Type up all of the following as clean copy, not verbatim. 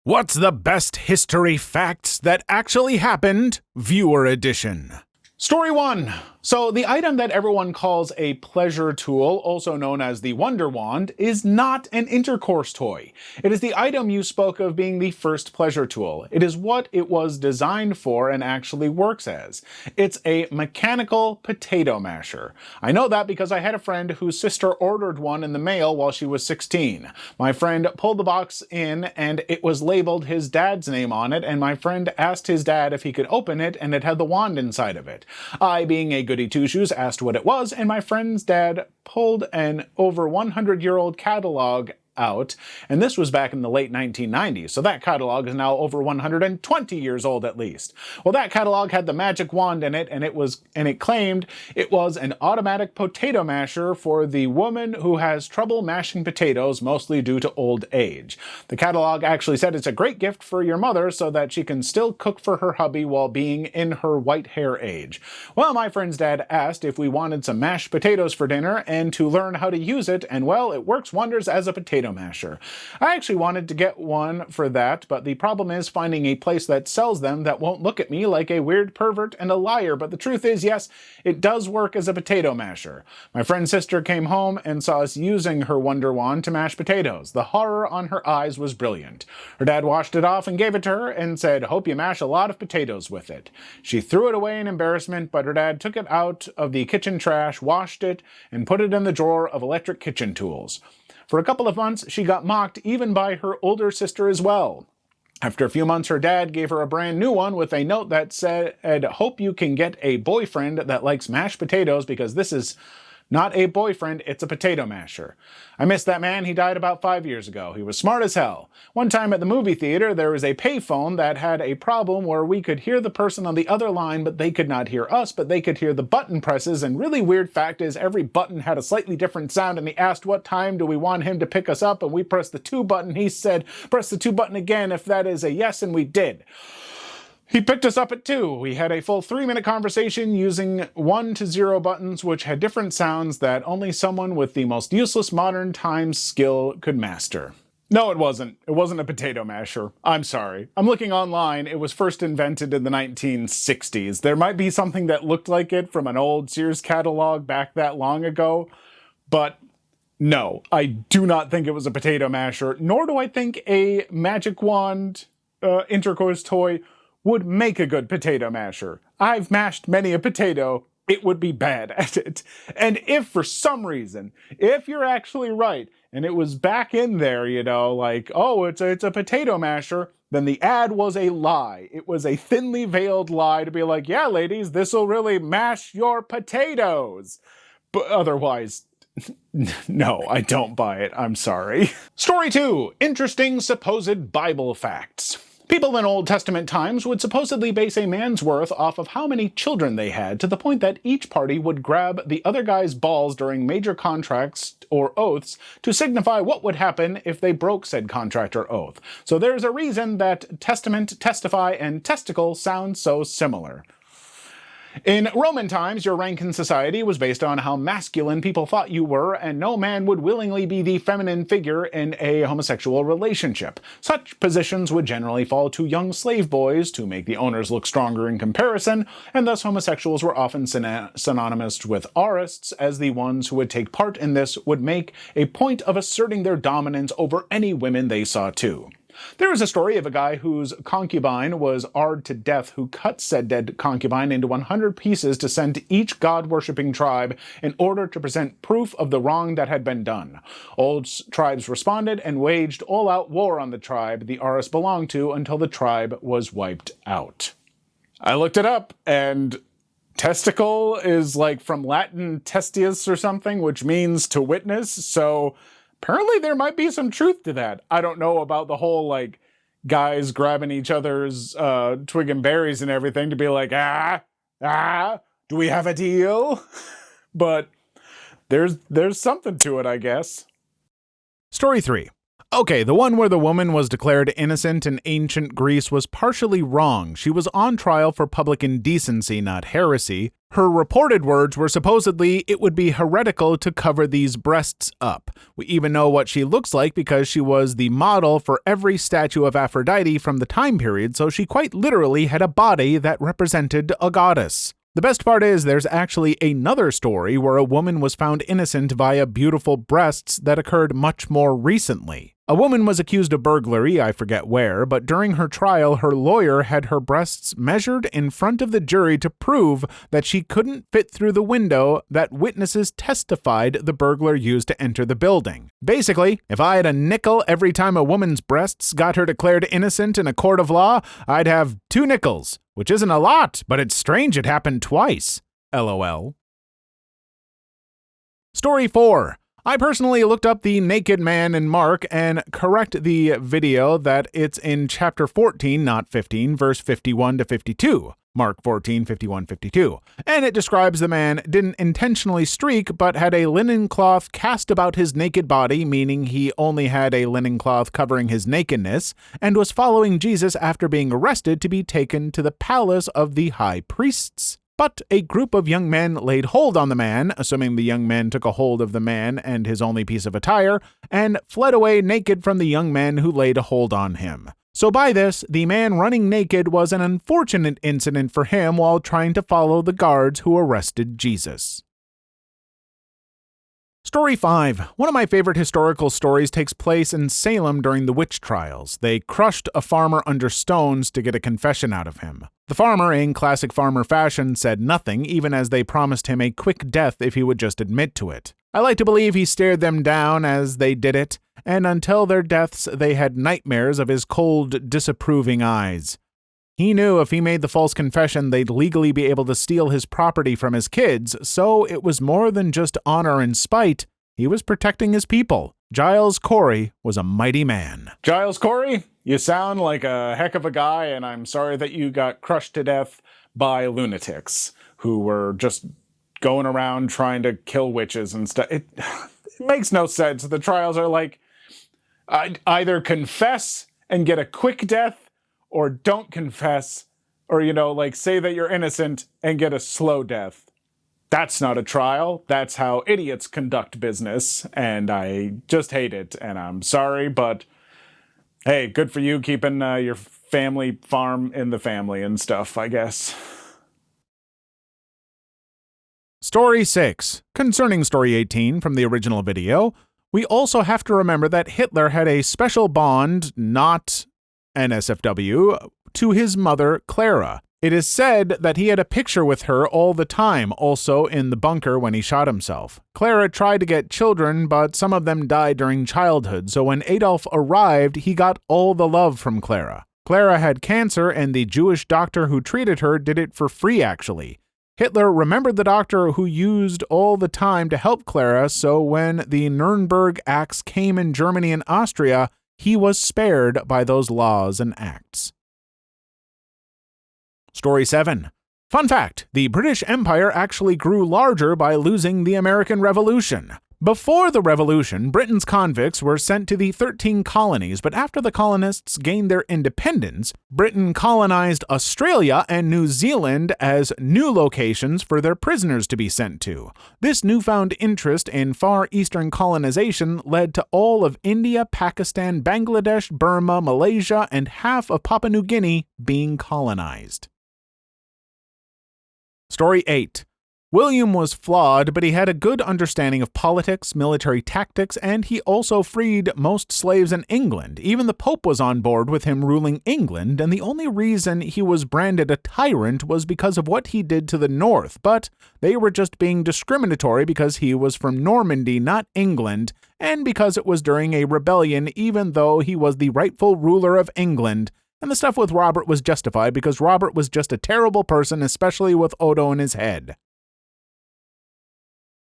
What's the best history facts that actually happened? Viewer edition. Story 1. So the item that everyone calls a pleasure tool, also known as the Wonder Wand, is not an intercourse toy. It is the item you spoke of being the first pleasure tool. It is what it was designed for and actually works as. It's a mechanical potato masher. I know that because I had a friend whose sister ordered one in the mail while she was 16. My friend pulled the box in and it was labeled his dad's name on it, and my friend asked his dad if he could open it, and it had the wand inside of it. I, being a goody two-shoes, asked what it was, and my friend's dad pulled an over 100-year-old catalog out, and this was back in the late 1990s, so that catalog is now over 120 years old at least. Well, that catalog had the magic wand in it, and it claimed it was an automatic potato masher for the woman who has trouble mashing potatoes, mostly due to old age. The catalog actually said it's a great gift for your mother so that she can still cook for her hubby while being in her white hair age. Well, my friend's dad asked if we wanted some mashed potatoes for dinner and to learn how to use it, and well, it works wonders as a potato masher. I actually wanted to get one for that, but the problem is finding a place that sells them that won't look at me like a weird pervert and a liar. But the truth is, yes, it does work as a potato masher. My friend's sister came home and saw us using her Wonder Wand to mash potatoes. The horror on her eyes was brilliant. Her dad washed it off and gave it to her and said, "Hope you mash a lot of potatoes with it." She threw it away in embarrassment, but her dad took it out of the kitchen trash, washed it, and put it in the drawer of electric kitchen tools. For a couple of months, she got mocked even by her older sister as well. After a few months, her dad gave her a brand new one with a note that said, "Hope you can get a boyfriend that likes mashed potatoes, because this is not a boyfriend, it's a potato masher." I miss that man. He died about 5 years ago. He was smart as hell. One time at the movie theater, there was a payphone that had a problem where we could hear the person on the other line, but they could not hear us, but they could hear the button presses. And really weird fact is every button had a slightly different sound, and he asked what time do we want him to pick us up, and we pressed the 2 button. He said, "Press the 2 button again if that is a yes," and we did. He picked us up at 2. We had a full 3-minute conversation using 1 to 0 buttons, which had different sounds that only someone with the most useless modern times skill could master. No, it wasn't. It wasn't a potato masher. I'm sorry. I'm looking online. It was first invented in the 1960s. There might be something that looked like it from an old Sears catalog back that long ago, but no, I do not think it was a potato masher, nor do I think a magic wand intercourse toy would make a good potato masher. I've mashed many a potato. It would be bad at it. And if for some reason, if you're actually right, and it was back in there, like, oh, it's a potato masher, then the ad was a lie. It was a thinly veiled lie to be like, yeah, ladies, this'll really mash your potatoes. But otherwise, no, I don't buy it. I'm sorry. Story 2. Interesting supposed Bible facts. People in Old Testament times would supposedly base a man's worth off of how many children they had, to the point that each party would grab the other guy's balls during major contracts or oaths to signify what would happen if they broke said contract or oath. So there's a reason that testament, testify, and testicle sound so similar. In Roman times, your rank in society was based on how masculine people thought you were, and no man would willingly be the feminine figure in a homosexual relationship. Such positions would generally fall to young slave boys to make the owners look stronger in comparison, and thus homosexuals were often synonymous with arists, as the ones who would take part in this would make a point of asserting their dominance over any women they saw too. There is a story of a guy whose concubine was arred to death, who cut said dead concubine into 100 pieces to send to each god-worshipping tribe in order to present proof of the wrong that had been done. Old tribes responded and waged all-out war on the tribe the Aris belonged to until the tribe was wiped out. I looked it up, and testicle is like from Latin testius or something, which means to witness, so apparently there might be some truth to that. I don't know about the whole, like, guys grabbing each other's twig and berries and everything to be like, do we have a deal? But there's something to it, I guess. Story 3. Okay, the one where the woman was declared innocent in ancient Greece was partially wrong. She was on trial for public indecency, not heresy. Her reported words were supposedly it would be heretical to cover these breasts up. We even know what she looks like because she was the model for every statue of Aphrodite from the time period, so she quite literally had a body that represented a goddess. The best part is there's actually another story where a woman was found innocent via beautiful breasts that occurred much more recently. A woman was accused of burglary, I forget where, but during her trial, her lawyer had her breasts measured in front of the jury to prove that she couldn't fit through the window that witnesses testified the burglar used to enter the building. Basically, if I had a nickel every time a woman's breasts got her declared innocent in a court of law, I'd have 2 nickels, which isn't a lot, but it's strange it happened twice. LOL. Story 4. I personally looked up the naked man in Mark and correct the video that it's in chapter 14, not 15, verse 51 to 52. Mark 14, 51, 52. And it describes the man didn't intentionally streak, but had a linen cloth cast about his naked body, meaning he only had a linen cloth covering his nakedness, and was following Jesus after being arrested to be taken to the palace of the high priests. But a group of young men laid hold on the man, assuming the young men took a hold of the man and his only piece of attire, and fled away naked from the young men who laid a hold on him. So by this, the man running naked was an unfortunate incident for him while trying to follow the guards who arrested Jesus. Story 5. One of my favorite historical stories takes place in Salem during the witch trials. They crushed a farmer under stones to get a confession out of him. The farmer, in classic farmer fashion, said nothing, even as they promised him a quick death if he would just admit to it. I like to believe he stared them down as they did it, and until their deaths they had nightmares of his cold, disapproving eyes. He knew if he made the false confession, they'd legally be able to steal his property from his kids, so it was more than just honor and spite. He was protecting his people. Giles Corey was a mighty man. Giles Corey, you sound like a heck of a guy, and I'm sorry that you got crushed to death by lunatics who were just going around trying to kill witches and stuff. It makes no sense. The trials are like, either confess and get a quick death, or don't confess, or, say that you're innocent and get a slow death. That's not a trial. That's how idiots conduct business, and I just hate it, and I'm sorry, but hey, good for you keeping your family farm in the family and stuff, I guess. Story 6. Concerning Story 18 from the original video, we also have to remember that Hitler had a special bond, not NSFW, to his mother, Clara. It is said that he had a picture with her all the time, also in the bunker when he shot himself. Clara tried to get children, but some of them died during childhood, so when Adolf arrived, he got all the love from Clara. Clara had cancer, and the Jewish doctor who treated her did it for free, actually. Hitler remembered the doctor who used all the time to help Clara, so when the Nuremberg Acts came in Germany and Austria, he was spared by those laws and acts. Story 7. Fun fact, the British Empire actually grew larger by losing the American Revolution. Before the Revolution, Britain's convicts were sent to the 13 colonies, but after the colonists gained their independence, Britain colonized Australia and New Zealand as new locations for their prisoners to be sent to. This newfound interest in Far Eastern colonization led to all of India, Pakistan, Bangladesh, Burma, Malaysia, and half of Papua New Guinea being colonized. Story 8. William was flawed, but he had a good understanding of politics, military tactics, and he also freed most slaves in England. Even the Pope was on board with him ruling England, and the only reason he was branded a tyrant was because of what he did to the north, but they were just being discriminatory because he was from Normandy, not England, and because it was during a rebellion even though he was the rightful ruler of England. And the stuff with Robert was justified because Robert was just a terrible person, especially with Odo in his head.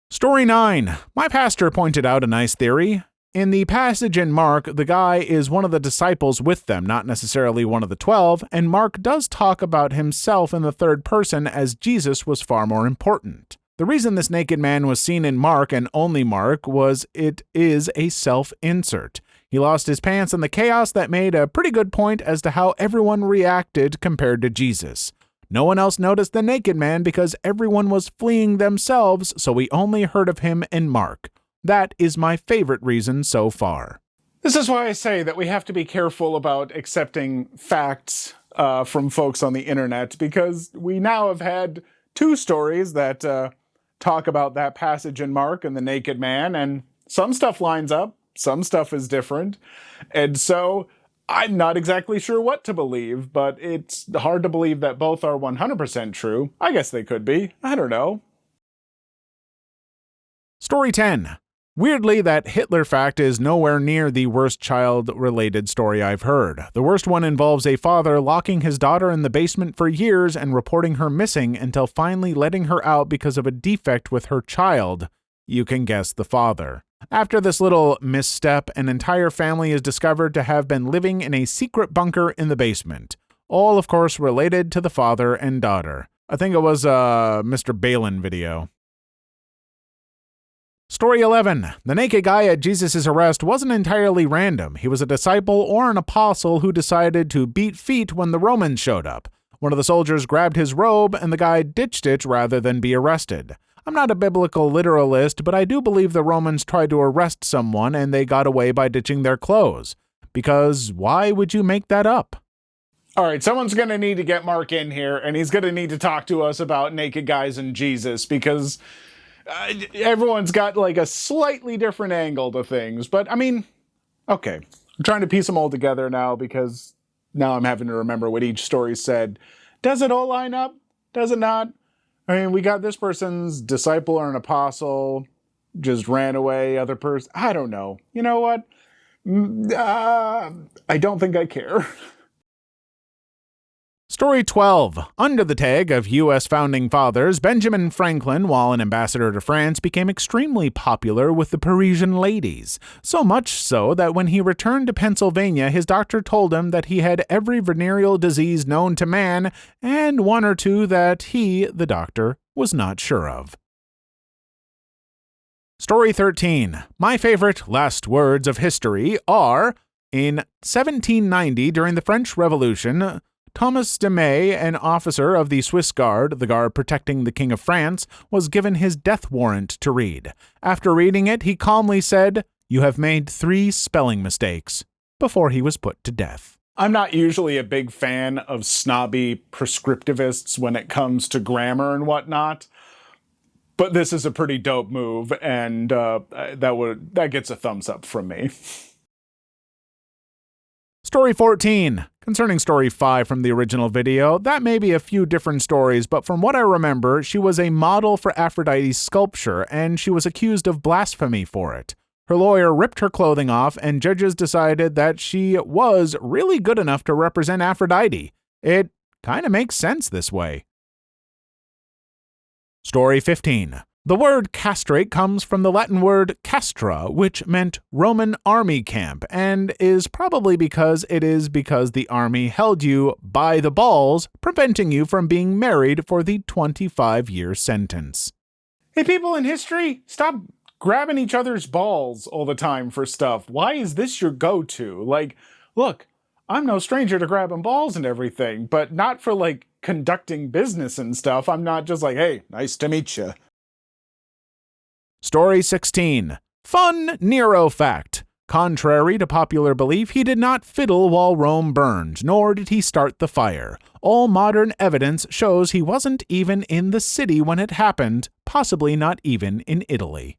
Story 9. My pastor pointed out a nice theory. In the passage in Mark, the guy is one of the disciples with them, not necessarily one of the 12, and Mark does talk about himself in the third person as Jesus was far more important. The reason this naked man was seen in Mark and only Mark was it is a self-insert. He lost his pants in the chaos that made a pretty good point as to how everyone reacted compared to Jesus. No one else noticed the naked man because everyone was fleeing themselves, so we only heard of him in Mark. That is my favorite reason so far. This is why I say that we have to be careful about accepting facts from folks on the internet, because we now have had two stories that talk about that passage in Mark and the naked man, and some stuff lines up, some stuff is different, and so I'm not exactly sure what to believe, but it's hard to believe that both are 100% true. I guess they could be. I don't know. Story 10. Weirdly, that Hitler fact is nowhere near the worst child-related story I've heard. The worst one involves a father locking his daughter in the basement for years and reporting her missing until finally letting her out because of a defect with her child. You can guess the father. After this little misstep, an entire family is discovered to have been living in a secret bunker in the basement. All, of course, related to the father and daughter. I think it was a Mr. Balin video. Story 11. The naked guy at Jesus' arrest wasn't entirely random. He was a disciple or an apostle who decided to beat feet when the Romans showed up. One of the soldiers grabbed his robe and the guy ditched it rather than be arrested. I'm not a biblical literalist, but I do believe the Romans tried to arrest someone and they got away by ditching their clothes. Because why would you make that up? All right, someone's going to need to get Mark in here, and he's going to need to talk to us about naked guys and Jesus, because everyone's got like a slightly different angle to things. But I mean, okay, I'm trying to piece them all together now, because now I'm having to remember what each story said. Does it all line up? Does it not? I mean, we got this person's disciple or an apostle just ran away, other person, I don't know. You know what? I don't think I care. Story 12. Under the tag of U.S. Founding Fathers, Benjamin Franklin, while an ambassador to France, became extremely popular with the Parisian ladies. So much so that when he returned to Pennsylvania, his doctor told him that he had every venereal disease known to man, and one or two that he, the doctor, was not sure of. Story 13. My favorite last words of history are, in 1790, during the French Revolution, Thomas de May, an officer of the Swiss Guard, the guard protecting the King of France, was given his death warrant to read. After reading it, he calmly said, "You have made 3 spelling mistakes," before he was put to death. I'm not usually a big fan of snobby prescriptivists when it comes to grammar and whatnot, but this is a pretty dope move, and that gets a thumbs up from me. Story 14. Concerning Story 5 from the original video, that may be a few different stories, but from what I remember, she was a model for Aphrodite's sculpture, and she was accused of blasphemy for it. Her lawyer ripped her clothing off, and judges decided that she was really good enough to represent Aphrodite. It kind of makes sense this way. Story 15. The word castrate comes from the Latin word castra, which meant Roman army camp, and is probably because the army held you by the balls, preventing you from being married for the 25-year sentence. Hey, people in history, stop grabbing each other's balls all the time for stuff. Why is this your go-to? Like, look, I'm no stranger to grabbing balls and everything, but not for, like, conducting business and stuff. I'm not just like, hey, nice to meet you. Story 16. Fun Nero fact. Contrary to popular belief, he did not fiddle while Rome burned, nor did he start the fire. All modern evidence shows he wasn't even in the city when it happened, possibly not even in Italy.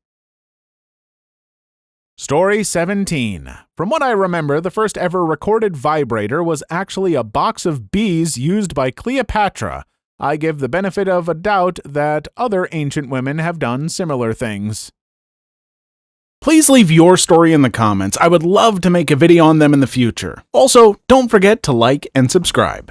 Story 17. From what I remember, the first ever recorded vibrator was actually a box of bees used by Cleopatra. I give the benefit of a doubt that other ancient women have done similar things. Please leave your story in the comments. I would love to make a video on them in the future. Also, don't forget to like and subscribe.